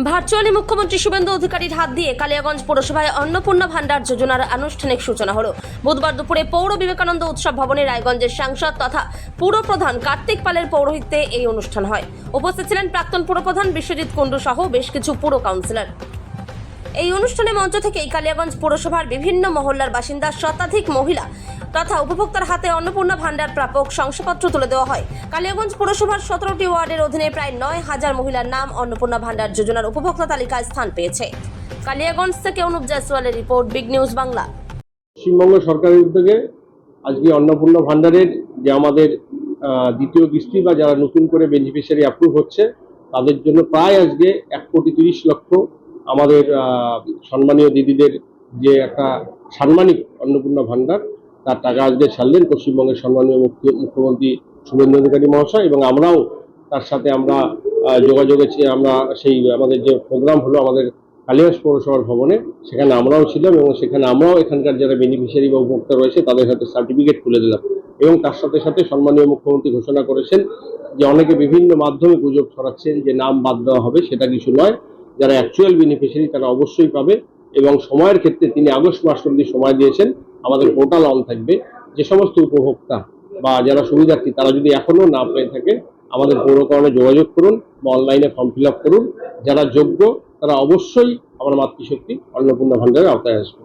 Virtually মুখ্যমন্ত্রী শুভেন্দু অধিকারীর হাত দিয়ে কালিয়াগঞ্জ পৌরসভায় অন্নপূর্ণা ভান্ডার যোজনার আনুষ্ঠানিক সূচনা হলো। বুধবার দুপুরে পৌর বিবেকানন্দ উৎসব ভবনে রায়গঞ্জের সাংসদ তথা পুরপ্রধান কার্তিক পালের পৌরোহিত্যে এই অনুষ্ঠান হয়। উপস্থিত ছিলেন প্রাক্তন পুরপ্রধান বিশ্বজিৎ কুণ্ডু সহ বেশ কিছু পুর কাউন্সিলর। এই অনুষ্ঠানে মঞ্চ থেকেই কালিয়াগঞ্জ পৌরসভার বিভিন্ন মহল্লার বাসিন্দা শতাধিক মহিলা তথা উপভোক্তার হাতে অন্নপূর্ণা ভান্ডার প্রাপক শংসাপত্র তুলে দেওয়া হয়। কালিয়াগঞ্জ পৌরসভার 17টি ওয়ার্ডের অধীনে প্রায় 9,000 মহিলার নাম অন্নপূর্ণা ভান্ডার যোজনার উপভোক্তা তালিকায় স্থান পেয়েছে। কালিয়াগঞ্জ থেকে অনুপ জয়সওয়ালের report, big news Bangla. Paschimbanga সরকারের উদ্যোগে আজকে অন্নপূর্ণা ভান্ডারের যে আমাদের দ্বিতীয় কিস্তি বা যারা নতুন করে বেনিফিশিয়ারি অ্যাপ্রুভ হচ্ছে তাদের জন্য প্রায় আজকে 1,30,00,000 আমাদের সম্মানীয় দিদিদের যে একটা সাম্মানিক অন্নপূর্ণা ভান্ডার তার টাকা আজকে ছাড়লেন পশ্চিমবঙ্গের সম্মানীয় মুখ্যমন্ত্রী শুভেন্দু অধিকারী মহাশয়। এবং আমরাও তার সাথে আমরা যোগাযোগে আমরা সেই আমাদের যে প্রোগ্রাম হলো আমাদের কালিয়াগঞ্জ পৌরসভার ভবনে, সেখানে আমরাও ছিলাম এবং সেখানে আমরাও এখানকার যারা বেনিফিশিয়ারি বা উপভোক্তা রয়েছে তাদের হাতে সার্টিফিকেট তুলে দিলাম। এবং তার সাথে সাথে সম্মানীয় মুখ্যমন্ত্রী ঘোষণা করেছেন যে অনেকে বিভিন্ন মাধ্যমে গুজব ছড়াচ্ছেন যে নাম বাদ দেওয়া হবে, সেটা কিছু নয়। যারা অ্যাকচুয়াল বেনিফিশিয়ারি তারা অবশ্যই পাবে। এবং সময়ের ক্ষেত্রে তিনি আগস্ট মাস অবধি সময় দিয়েছেন, আমাদের পোর্টাল অন থাকবে। যে সমস্ত উপভোক্তা বা যারা সুবিধার্থী তারা যদি এখনো না পেয়ে থাকে আমাদের পৌরকরণে যোগাযোগ করুন বা অনলাইনে ফর্ম ফিল আপ করুন। যারা যোগ্য তারা অবশ্যই আমার মাতৃশক্তি অন্নপূর্ণা ভান্ডারের আওতায় আসবে।